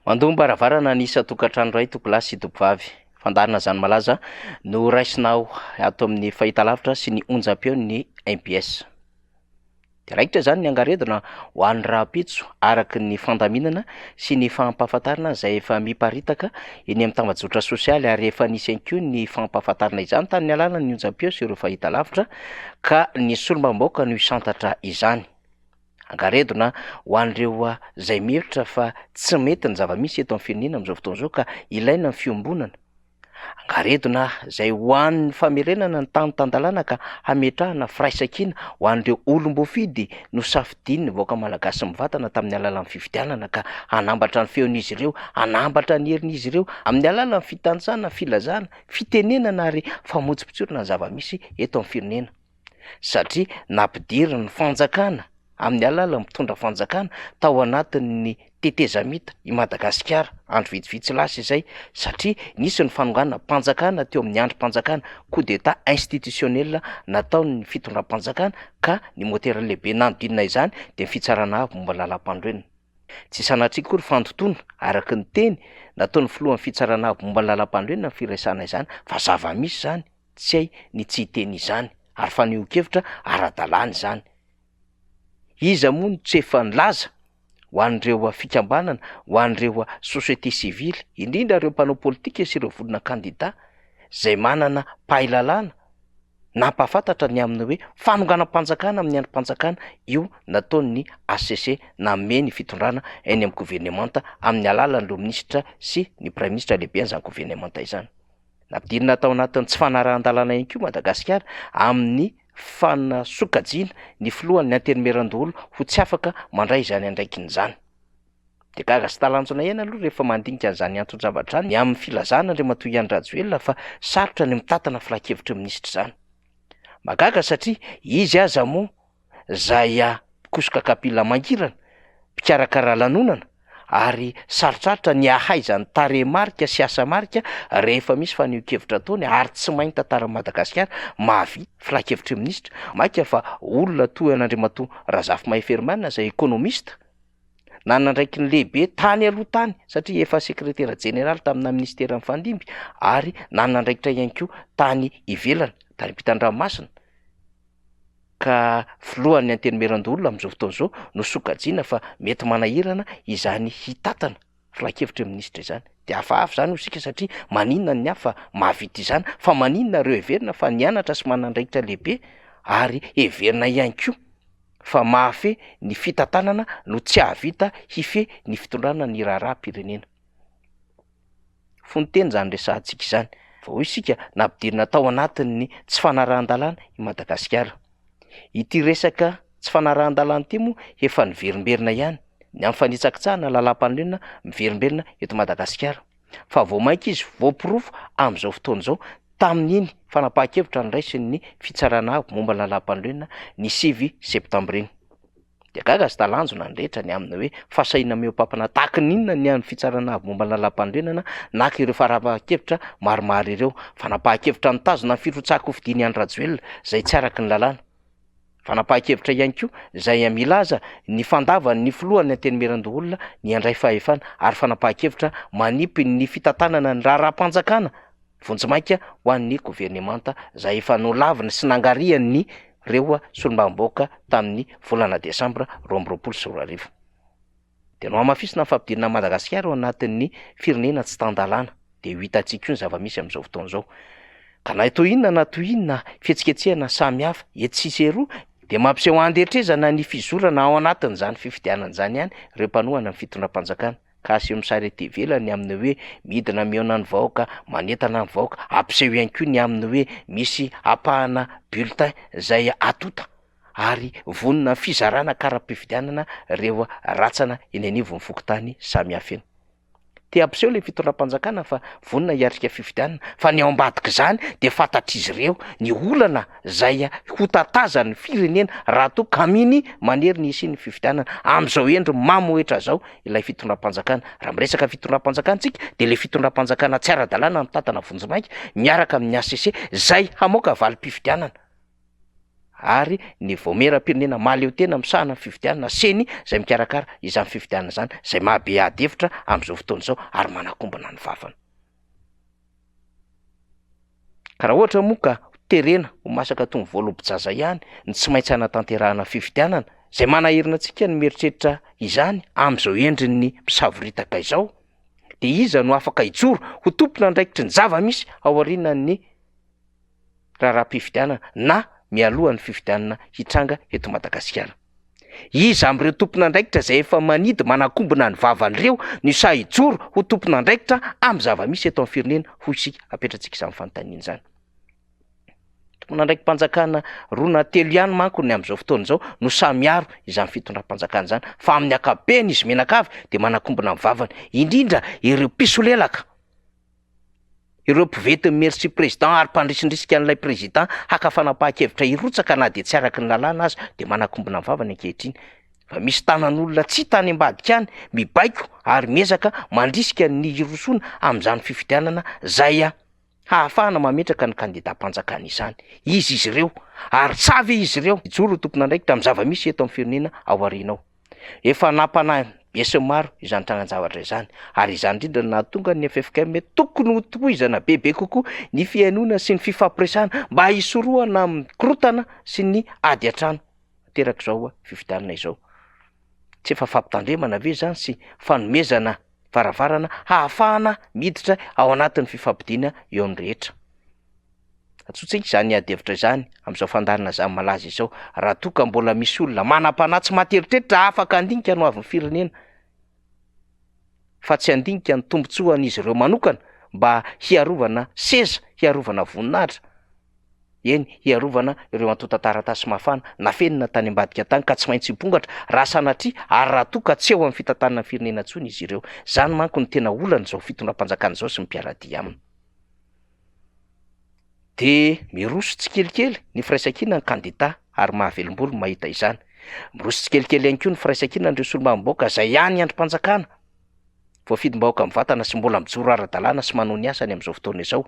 Mandomam-baravarana nisa tokantrano ray tokolasy sy tovovavy. Fandarina zany malaza no raisinao ato amin'ny fahitalavitra sy ny onjam-peo ny MPS. De raikitra zany ny angaredona ho an'ny rahampitso araky ny fandaminana sy ny fampahafantarana izay efa miparitaka eny amin'ny tambazotra sosialy, ary efa nisy ihany koa ny fampahafantarana izany tamin'ny alalana ny onjam-peo sy ireo fahitalavitra, ka ny solombambaoka no hisantatra izany. Angaredona ho an'ireo izay mihevitra fa tsy mety ny zava-misy eto amin'ny firenena amin'izao fotoana izao ka ilaina ny fiombonana. Angaredona izay ho an'ny famerenana ny tany tandalana ka hametrahana firaisan-kina ho an'ireo olom-boafidy no safidin'ny vahoaka malagasy mivantana tamin'ny alalan'ny fifidianana, ka hanambatra ny feon'izy ireo, hanambatra ny herin'izy ireo amin'ny alalan'ny fitantsana, filazana, fitenenana ary famontsim-pitsorana ny zava-misy eto amin'ny firenena. Satria nampidiriny ny fanjakana amin'ny alalan'ny mpitondra fanjakana tao anatin'ny tetezamita i Madagasikara andro vitsivitsy lasa izay, satria nisy ny fanonganana mpanjakana teo amin'ny androm-panjakana, coup d'état institutionnel nataon'ny fitondram-panjakana, ka ny motera lehibe nanodinina izany de ny fitsarana avy momba lalam-pandroenina. Tsy sanatriky koa ny fandotoana araky ny teny nataon'ny filohan'ny fitsarana avy momba lalam-pandroenina ny firaisana izany, fa zava-misy zany, tsy hay ny tsy hiteny izany, ary faneho-kevitra ara-dalàna izany. Iza moa no tsy efa nilaza ho an'ireo fikambanana, ho an'ireo société civile, indrindra ireo mpanao politika sy ireo volona kandida izay manana pahilalàna nampahafantatra ny amin'ny hoe fanonganam-panjakana amin'ny androm-panjakana, io nataon'ny HCC nanome ny fitondrana eny amin'ny gouvernemanta amin'ny alalan'ireo minisitra sy ny prime ministre lehibe an'izany gouvernemanta izany. Nampidirina tao anatin'ny tsy fanarahan-dalàna ihany koa Madagasikara amin'ny fanasokajiana ny filohan'ny anterimeran-dolo ho tsy afaka mandray izany andraikin'izany. De gaga sy talanjona ihany aloha rehefa mandinika an'izany antony-javatra any amin'ny filazana Andriamatoa Iany Rajoelina fa sarotra ny mitatana filakevitra minisitra izany. Magaga satria izy aza moa zay kosoka kapila mangirana, mpikarakara lanonana, ary sarotrarotra ny ahaizany tarehimarika sy asa marika rehefa misy faneho-kevitra ataony, ary tsy mahay tantara Madagasikara mahavita filakevitra minisitra. Maika fa olona toy an'Andriamatoa Razafy-Mahefermanina izay ekonomista, nanandraiky ny lehibe tany aloha tany satria efa sekretera jeneraly tamina ministeran'ny fandimby, ary nanandraikitra ihany koa tany ivelany, tany ampitan-dranomasina, ka filohan'ny anterimeran-dolona amin'izao fotoana izao no sokajiana fa mety manahirana izany hitatana filakevitra minisitra izany. De hafahafa zany ho sika satria maninona ny hafa mahavita izany, fa maninona ireo heverina fa nianatra sy manandraikitra lehibe, ary heverina ihany koa fa mahafehy ny fitantanana no tsy ahavita hifehy ny fitondrana ny raharaha-pirenena. Fonteny zany resahantsika izany, fa hoy isika nampidirina tao anatin'ny tsy fanarahan-dalàna i Madagasikara. Ity resaka tsy fanarahan-dalàna ity moa efa niverimberina ihany ny amin'ny fanitsakitsahana lalam-pandroenina miverimberina eto Madagasikara, fa vao mainka izy voapirofo amin'izao fotoana izao tamin'iny fanapahan-kevitra ny raisin'ny fitsarana avy momba lalam-pandroenina ny 9 septambra iny. De gaga sy talanjona ny rehetra ny amina hoe fasahina meo-pampana tahaka n'inona ny an'ny fitsarana avy momba lalam-pandroenana naka ireo fanapahan-kevitra maromaro ireo, fanapahan-kevitra nitazona ny firotsako fidiany Iany Rajoelina izay tsy araky ny lalàna, fanapahan-kevitra ihany koa izay milaza ny fandavan'ny ny filohan'ny anterimeran-dolona ny andray fahefana, ary fanapahan-kevitra manipy ny fitantanana ny raharaha-panjakana vonjimaika ho an'ny gouvernemanta izay efa nolaviny sy nangariany ireo solombambaoka tamin'ny volana desambra 2024. De no hamafisina ny fampidirana Madagasikara ao anatin'ny firenena tsy tan-dalàna, de ho hitantsika io ny zava-misy amin'izao fotoana izao. Ka na to inona fihetsiketsehana samy hafa etsisy eroa de mampiseho andehitrezana ny fizorana ao anatin'izany fifidianana izany ihany ireo mpanohana ny fitondram-panjakana, ka aseho misarety ivelany amin'ny hoe midina mihaona ny vahoaka, manentana ny vahoaka, ampiseho ihany koa ny amin'ny hoe misy apahana bulletin izay atota ary vonona fizarana kara-pifidianana ireo ratsana eny anivon'ny fokontany samy hafa eny. Te ampiseho le fitondram-panjakana fa vonona hiatrika fifidianana, fa ny ao ambadika izany de fantatr'izy ireo ny olana izay ho tatazany firenena raha to kaminy manery ny isian'ny fifidianana amin'izao endro mamoetra zao ilay fitondram-panjakana. Raha miresaka fitondram-panjakana tsika de le fitondram-panjakana tsy ara-dalàna mitantana vonjimaika miaraka amin'ny HCC izay hamoaka valim-pifidianana. ary ny voameram-pirenena maleo tena misahana fifidianana seny zay mikarakara izany fifidianana zany zay mahabe ady hevitra am'izao fotoana izao ary manakombana ny vavany. Ka raha ohatra moa ka terena ho masaka tony voaloham-pijaza ihany ny tsy maintsy anatanterahana fifidianana zay manahirina antsika ny mieritreritra izany am'izao endrin'ny misavoritaka izao, de iza no afaka hijoro ho tompona andraikitry ny zava-misy ao aorianan'ny raharaham-pifidianana na mialohan'ny fifidianana hitranga eto Madagasikara. Iza am'ireo tompona andraikitra zay efa manidy manakombona ny vavan'ireo ny sa hijoro ho tompona andraikitra amin'ny zava-misy eto amin'ny firenena ho isika apetratsika izany fanontaniana izany. Tompona andraiki-panjakana roa na telo ihany manko ny am'izao fotoana izao no samiaro izany fitondram-panjakana izany, fa amin'ny ankapobeny izy menakavy de manakombona ny vavany, indrindra ireo pisolelaka, ireo mpivety merci président ary mpandrisindrisika an'ilay président haka fanapahan-kevitra hirotsaka na de tsy araky ny lalàna azy de manakombona ny vavany ankehitriny. Fa misy tanan'olona tsy tany ambadika any mibaiko ary miezaka mandrisika ny hirosona amin'izany fifidianana zay hahafahana mametraka ny kandidam-panjakana izany. Izy ireo ary tsavy izy ireo hijoro tompona andraikitra amin'ny zava-misy eto amin'ny firenena ao aorianao. Efa napanahy besy maro izany trangan-javatra izany, ary izany indrindra nahatonga ny FFKM tokony ho tohizana bebe kokoa ny fiainona sy ny fifampiresahana mba hisorohana amin'ny korotana sy ny ady an-trano terak'izao fifidianana izao. Tsy efa fampitandremana ve zany sy fanomezana varavarana hahafahana miditra ao anatin'ny fifampidiana eo amin'ny rehetra. Atsotsika izany ady hevitra izany amin'izao fandarina izany malaza izao, raha toa ka mbola misy olona manam-panahy tsy materitreritra afaka andinika no avy ny firenena, fa tsy andinika ny tombotsoan'izy ireo manokana mba hiarovana seza, hiarovana voninahitra, eny hiarovana ireo antota-taratasy mafana na fenina tany ambadika tany ka tsy maintsy hipongatra raha sanatria ary raha toa ka tsy eo amin'ny fitantanana firenena intsony izy ireo. Zany manko ny tena olana izao fitondram-panjakana izao sy mpiaradia aminy. De miroso tsikelikely ny firaisan-kina ny kandida ary mahavelom-bolo mahita izany. Miroso tsikelikely ihany koa ny firaisan-kina andreo solombavambahoaka zay ihany androm-panjakana voafidim-bahoaka mivantana sy mbola mijoro ara-dalàna sy manao ny asany amin'izao fotoana izao,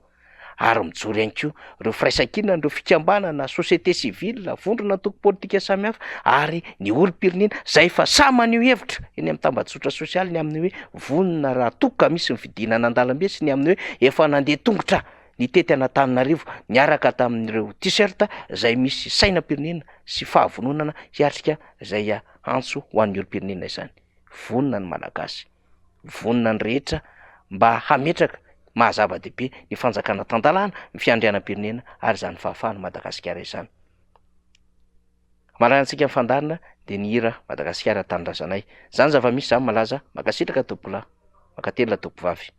ary mijoro ihany koa ireo firaisan-kina andreo fikambanana société civile, vondrona antoko politika samihafa ary ny olom-pirenena zay efa samy maneho hevitra eny amin'ny tambazotra sosialy, ny amin'ny hoe vonona raha toa ka misy ny fidinana an-dalambe sy ny amin'ny hoe efa nandeha tongotra ny tety Antananarivo niaraka tamin'ireo t-shirt zay misy sainam-pirenena sy fahavononana hiatrika zay antso ho an'ny olom-pirenena izany. Vonona ny malagasy, vonona ny rehetra mba hametraka mahazava-dehibe ny fanjakana tandalana, ny fiandrianam-pirenena ary izany fahafahana Madagasikara izany. Marantsika ny fandarina de ny hira Madagasikara tanindrazanay. Zany zava-misy zany malaza makasitraka topola, makatelina topovavy.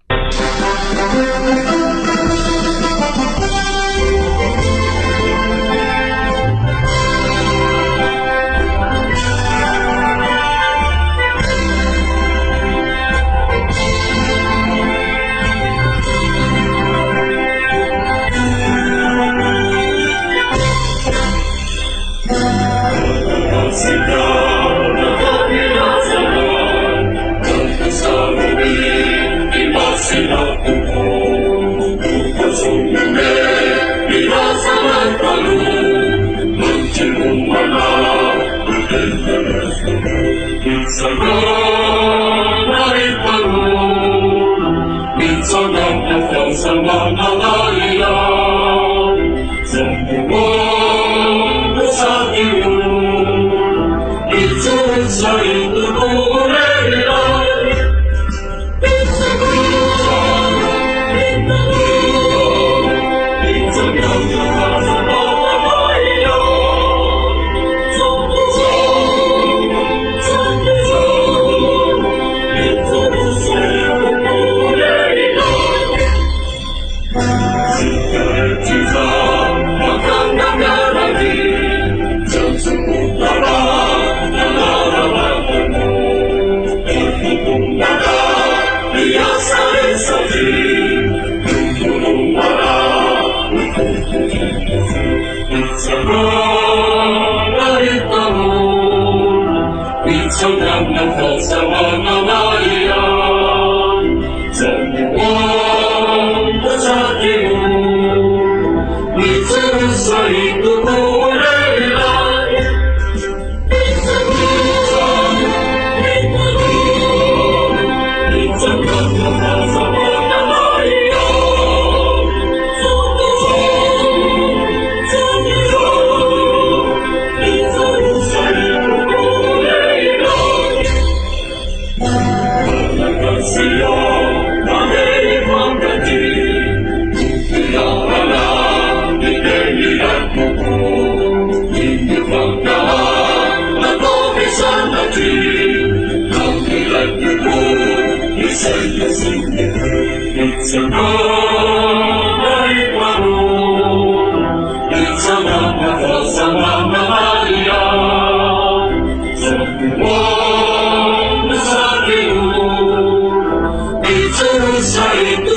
It's It's a night it's a wonderful Santa Maria. So warm the sun, it's a sight to